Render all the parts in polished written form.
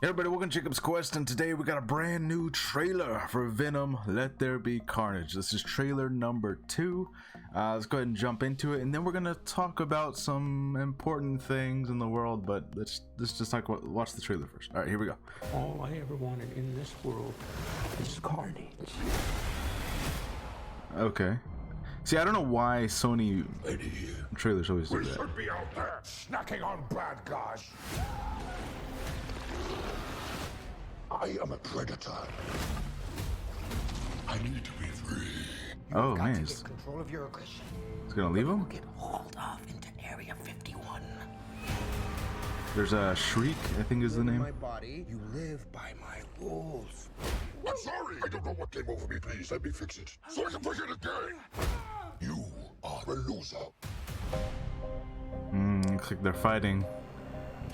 Hey everybody, welcome to Jacob's Quest, and today we got a brand new trailer for Venom, Let There Be Carnage. This is trailer number 2. Let's go ahead and jump into it, and then we're going to talk about some important things in the world, but let's just watch the trailer first. Alright, here we go. All I ever wanted in this world is Carnage. Okay. See, I don't know why Sony trailers always do We that. should be out there snacking on bad guys. I am a predator. I need to be free. Oh Got man, to he's get control of your aggression. gonna leave him? Get hauled off into Area 51. There's a Shriek, I think is the name. My body, you live by my rules. I'm sorry. I don't know what came over me. Please let me fix it so I can play it again. You are a loser. Looks like they're fighting.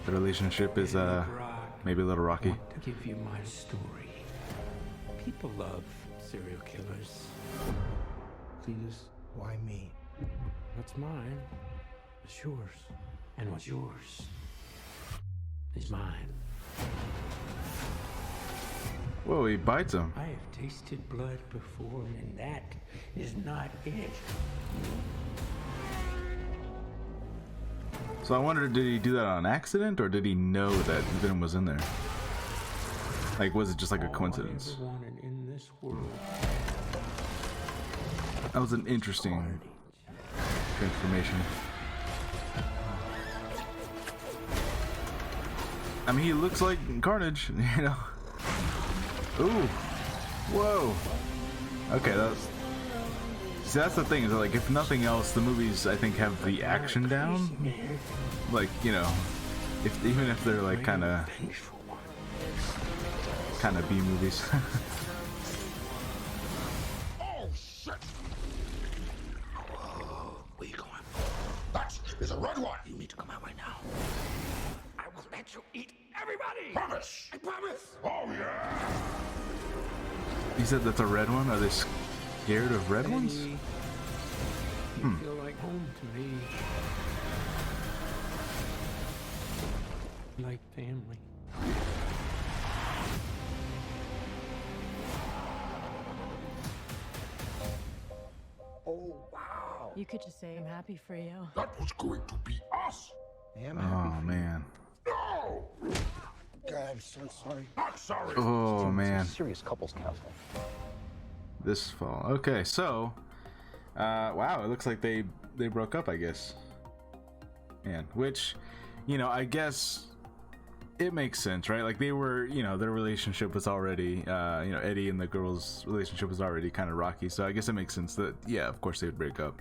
The relationship is maybe a little rocky. I want to give you my story. People love serial killers. Please, why me? What's mine is yours, and what's yours is mine. Whoa, he bites him. I have tasted blood before, and that is not it. So I wonder, did he do that on accident, or did he know that Venom was in there? Like, was it just like a coincidence? All I ever wanted in this world. That was an interesting transformation. I mean, he looks like Carnage, you know. Ooh, whoa. Okay, that's the thing, is that, like, if nothing else, the movies I think have the action down. Like, you know, even if they're like kind of B movies. Oh shit! Where you going? That is a red one. You need to come out right now. I will let you eat everybody. Promise. I promise. Oh yeah. You said that's a red one? Are they scared of red ones? Eddie, you feel like home to me. Like family. Oh wow. You could just say I'm happy for you. That was going to be us. I am happy. Oh man. No. God, I'm so sorry. Not sorry. Oh man. Serious couples counseling. This fall. Okay, so wow, it looks like they broke up, I guess. Man, which, you know, I guess it makes sense, right? Like, they were, you know, their relationship was already, you know, Eddie and the girl's relationship was already kind of rocky, so I guess it makes sense that, yeah, of course they would break up.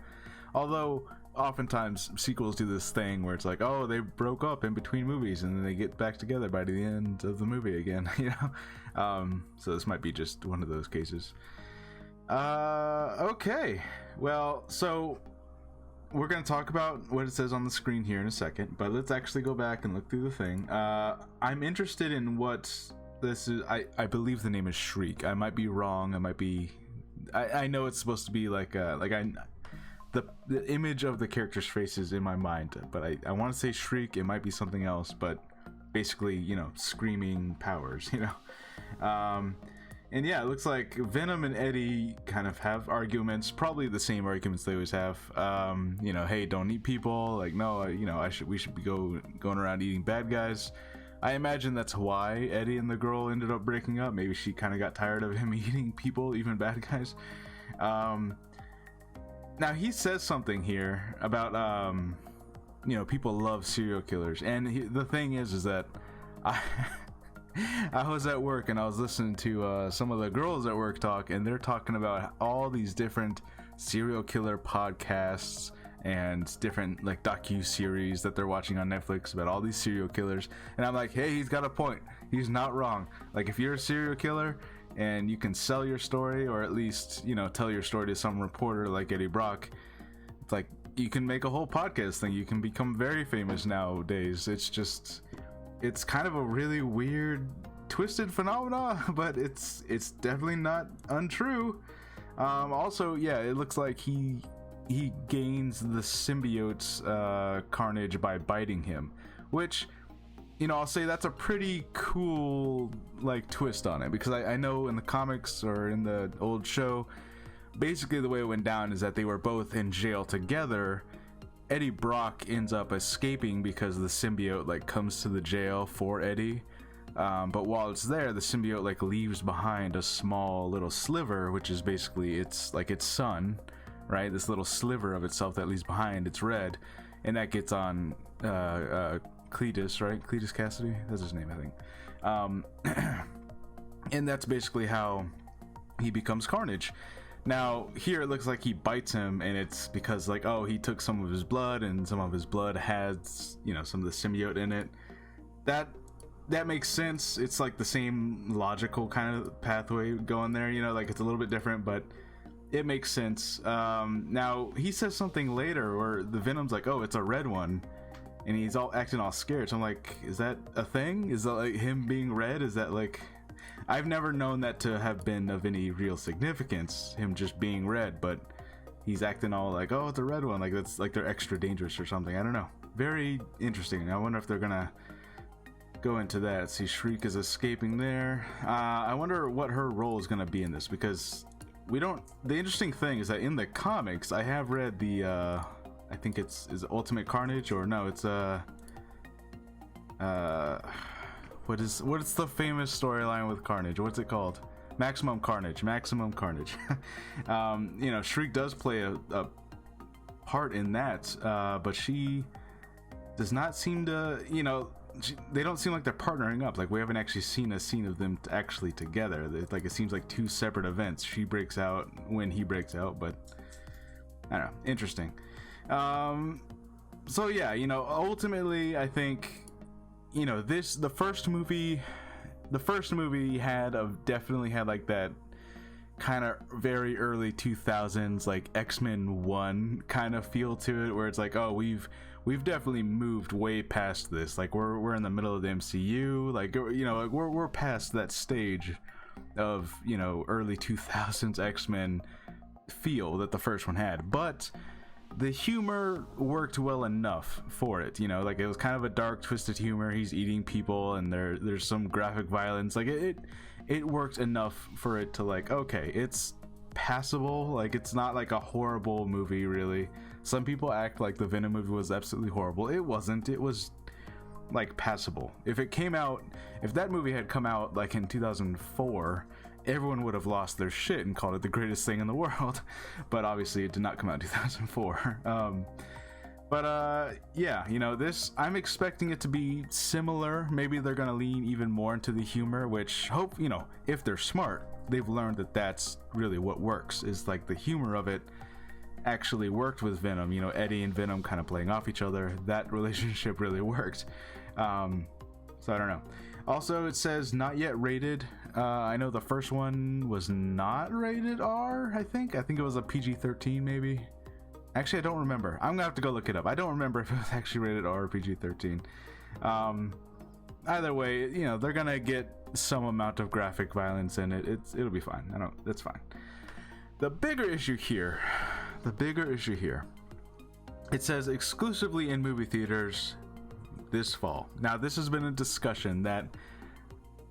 Although, oftentimes sequels do this thing where it's like, oh, they broke up in between movies and then they get back together by the end of the movie again, you know? So this might be just one of those cases. Okay. Well, so we're going to talk about what it says on the screen here in a second, but let's actually go back and look through the thing. I'm interested in what this is. I believe the name is Shriek. I might be wrong. I know it's supposed to be like the image of the character's face is in my mind, but I want to say Shriek. It might be something else, but basically, you know, screaming powers, you know. And yeah, it looks like Venom and Eddie kind of have arguments, probably the same arguments they always have. You know, hey, don't eat people. Like, no, you know, we should be going around eating bad guys. I imagine that's why Eddie and the girl ended up breaking up. Maybe she kind of got tired of him eating people, even bad guys. Now he says something here about, you know, people love serial killers, and the thing is that I was at work and I was listening to some of the girls at work talk, and they're talking about all these different serial killer podcasts and different like docu-series that they're watching on Netflix about all these serial killers, and I'm like, hey, he's got a point. He's not wrong. Like, if you're a serial killer and you can sell your story, or at least, you know, tell your story to some reporter like Eddie Brock, it's like you can make a whole podcast thing. You can become very famous nowadays. It's kind of a really weird, twisted phenomena, but it's definitely not untrue. Also, yeah, it looks like he gains the symbiote's Carnage by biting him, which I'll say that's a pretty cool like twist on it, because I know in the comics or in the old show, basically the way it went down is that they were both in jail together. Eddie Brock ends up escaping because the symbiote like comes to the jail for Eddie, but while it's there, the symbiote like leaves behind a small little sliver, which is basically its son, right? This little sliver of itself that leaves behind. It's red, and that gets on Cletus, right? Cletus Cassidy, that's his name, I think. And that's basically how he becomes Carnage. Now here it looks like he bites him, and it's because like, oh, he took some of his blood, and some of his blood has, some of the symbiote in it. That makes sense. It's like the same logical kind of pathway going there, like it's a little bit different, but it makes sense. Now he says something later where the Venom's like, oh, it's a red one, and he's all acting all scared. So I'm like, is that a thing? Is that like him being red? Is that like, I've never known that to have been of any real significance, him just being red, but he's acting all like, oh, it's a red one, like that's like they're extra dangerous or something. I don't know. Very interesting. I wonder if they're gonna go into that. See, Shriek is escaping there. I wonder what her role is gonna be in this, because the interesting thing is that in the comics, I have read the I think is Ultimate Carnage, or no, it's what is the famous storyline with Carnage? What's it called? Maximum Carnage. Shriek does play a part in that, but she does not seem to, they don't seem like they're partnering up. Like, we haven't actually seen a scene of them actually together. Like, it seems like two separate events. She breaks out when he breaks out, but I don't know. Interesting. So yeah, ultimately I think, the first movie definitely had like that kind of very early 2000s like X-Men 1 kind of feel to it, where it's like, oh, we've definitely moved way past this. Like we're in the middle of the MCU. Like, we're past that stage of, early 2000s X-Men feel that the first one had. But the humor worked well enough for it, like it was kind of a dark, twisted humor. He's eating people, and there's some graphic violence. Like it worked enough for it to like, okay, it's passable. Like, it's not like a horrible movie, really. Some people act like the Venom movie was absolutely horrible. It wasn't. It was like passable. If that movie had come out like in 2004, everyone would have lost their shit and called it the greatest thing in the world. But obviously it did not come out in 2004. Yeah, this, I'm expecting it to be similar. Maybe they're gonna lean even more into the humor, which if they're smart, they've learned that that's really what works, is like the humor of it actually worked with Venom. Eddie and Venom kind of playing off each other. That relationship really worked. So I don't know. Also, it says not yet rated. I know the first one was not rated R, I think it was a PG-13 maybe. Actually, I don't remember. I'm gonna have to go look it up. I don't remember if it was actually rated R or PG-13. Either way, they're gonna get some amount of graphic violence in it. It'll be fine. That's fine. The bigger issue here, it says exclusively in movie theaters this fall. Now, this has been a discussion that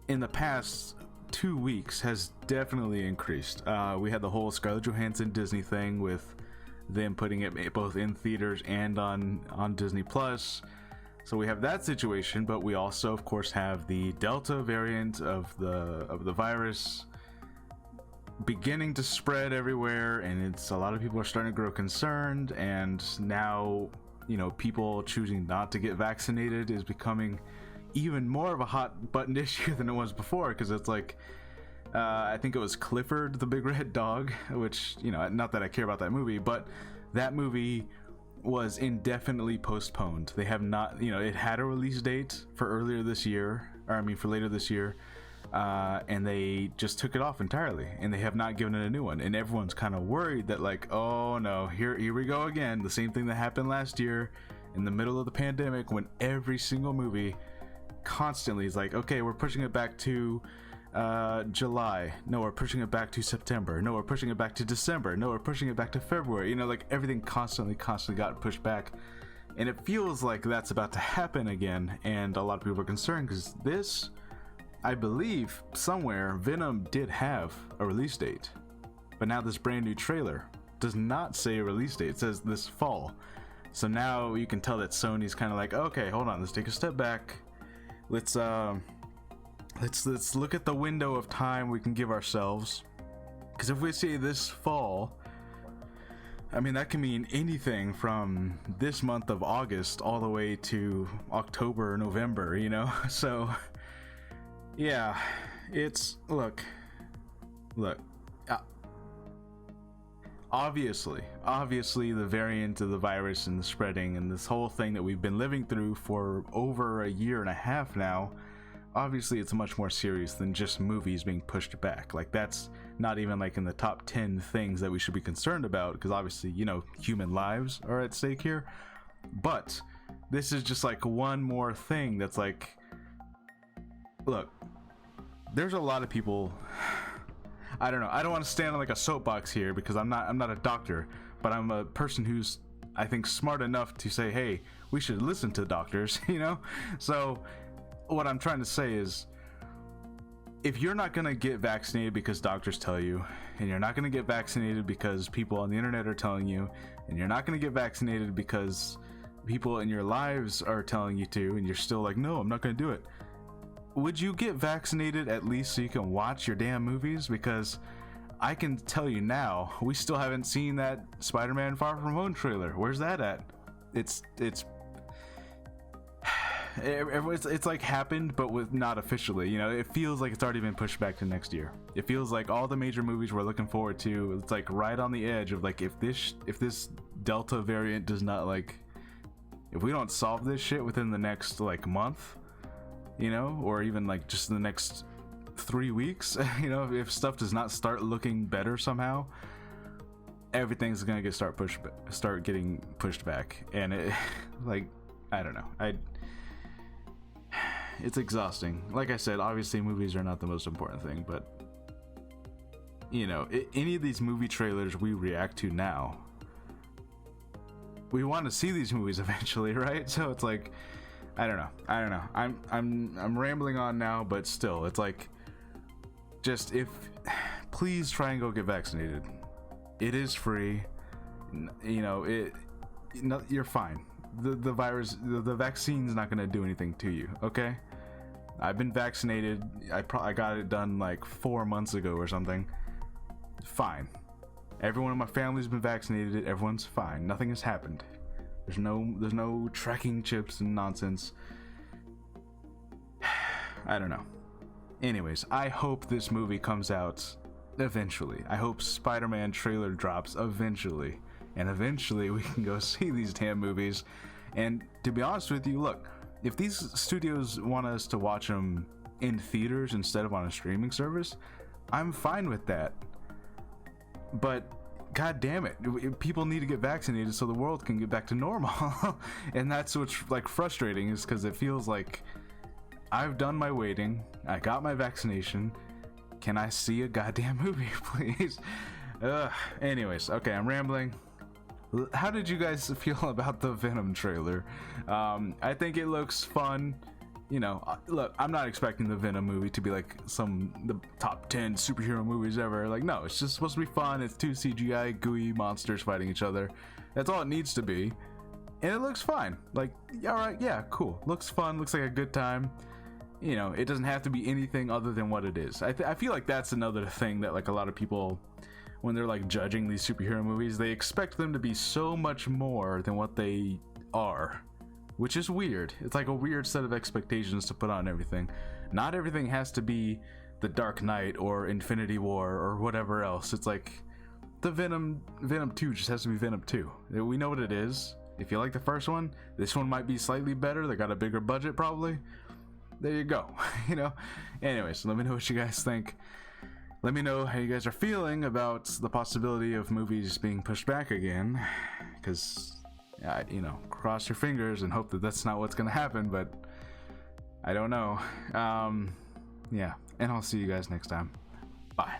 in the past 2 weeks has definitely increased. We had the whole Scarlett Johansson Disney thing with them putting it both in theaters and on Disney Plus. So we have that situation, but we also, of course, have the Delta variant of the virus beginning to spread everywhere, and a lot of people are starting to grow concerned. And now, people choosing not to get vaccinated is becoming even more of a hot button issue than it was before, because it's like, I think it was Clifford the Big Red Dog, which, not that I care about that movie, but that movie was indefinitely postponed. They have not, it had a release date for later this year, and they just took it off entirely, and they have not given it a new one. And everyone's kind of worried that, like, oh no, here we go again, the same thing that happened last year in the middle of the pandemic, when every single movie constantly is like, okay, we're pushing it back to July, no, we're pushing it back to September, no, we're pushing it back to December, no, we're pushing it back to February. Like, everything constantly got pushed back. And it feels like that's about to happen again, and a lot of people are concerned because this, I believe, somewhere Venom did have a release date, but now this brand new trailer does not say a release date. It says this fall. So now you can tell that Sony's kind of like, okay, hold on, let's take a step back. Let's look at the window of time we can give ourselves, because if we say this fall, I mean, that can mean anything from this month of August all the way to October, November, you know? So, yeah, it's, look, obviously, the variant of the virus and the spreading and this whole thing that we've been living through for over a year and a half now, obviously it's much more serious than just movies being pushed back. Like, that's not even like in the top 10 things that we should be concerned about, because obviously, you know, human lives are at stake here. But this is just like one more thing that's like, look, there's a lot of people, I don't know, I don't want to stand on like a soapbox here because I'm not a doctor, but I'm a person who's, I think, smart enough to say, hey, we should listen to doctors, you know? So what I'm trying to say is, if you're not going to get vaccinated because doctors tell you, and you're not going to get vaccinated because people on the internet are telling you, and you're not going to get vaccinated because people in your lives are telling you to, and you're still like, no, I'm not going to do it, would you get vaccinated at least so you can watch your damn movies? Because I can tell you now, we still haven't seen that Spider-Man Far From Home trailer. Where's that at? It's like happened, but with not officially, you know. It feels like it's already been pushed back to next year. It feels like all the major movies we're looking forward to, it's like right on the edge of like, if this Delta variant does not, like, if we don't solve this shit within the next like month, you know, or even like just the next 3 weeks, you know, if stuff does not start looking better somehow, everything's gonna start getting pushed back. And it, like, I don't know, it's exhausting. Like I said, obviously movies are not the most important thing, but you know, any of these movie trailers we react to now, we want to see these movies eventually, right? So it's like, I don't know. I'm rambling on now, but still, it's like, just please try and go get vaccinated. It is free. You know, you're fine. The virus, the vaccine's not gonna do anything to you, okay? I've been vaccinated. I got it done like 4 months ago or something. Fine. Everyone in my family's been vaccinated. Everyone's fine. Nothing has happened. There's no tracking chips and nonsense. I don't know. Anyways, I hope this movie comes out eventually. I hope Spider-Man trailer drops eventually. And eventually we can go see these damn movies. And to be honest with you, look, if these studios want us to watch them in theaters instead of on a streaming service, I'm fine with that. But god damn it, people need to get vaccinated so the world can get back to normal. And that's what's like frustrating, is because it feels like I've done my waiting, I got my vaccination, can I see a goddamn movie, please? Anyways, okay, I'm rambling. How did you guys feel about the Venom trailer? I think it looks fun. You know, look, I'm not expecting the Venom movie to be like the top 10 superhero movies ever. Like, no, it's just supposed to be fun. It's 2 CGI gooey monsters fighting each other. That's all it needs to be. And it looks fine. Like, alright, yeah, cool. Looks fun, looks like a good time. You know, it doesn't have to be anything other than what it is. I feel like that's another thing that like a lot of people, when they're like judging these superhero movies, they expect them to be so much more than what they are, which is weird. It's like a weird set of expectations to put on everything. Not everything has to be the Dark Knight or Infinity War or whatever else. It's like the Venom 2 just has to be Venom 2. We know what it is. If you like the first one, this one might be slightly better. They got a bigger budget probably. There you go. You know, anyways, let me know what you guys think. Let me know how you guys are feeling about the possibility of movies being pushed back again, because, you know, cross your fingers and hope that that's not what's going to happen, but I don't know. Yeah, and I'll see you guys next time. Bye.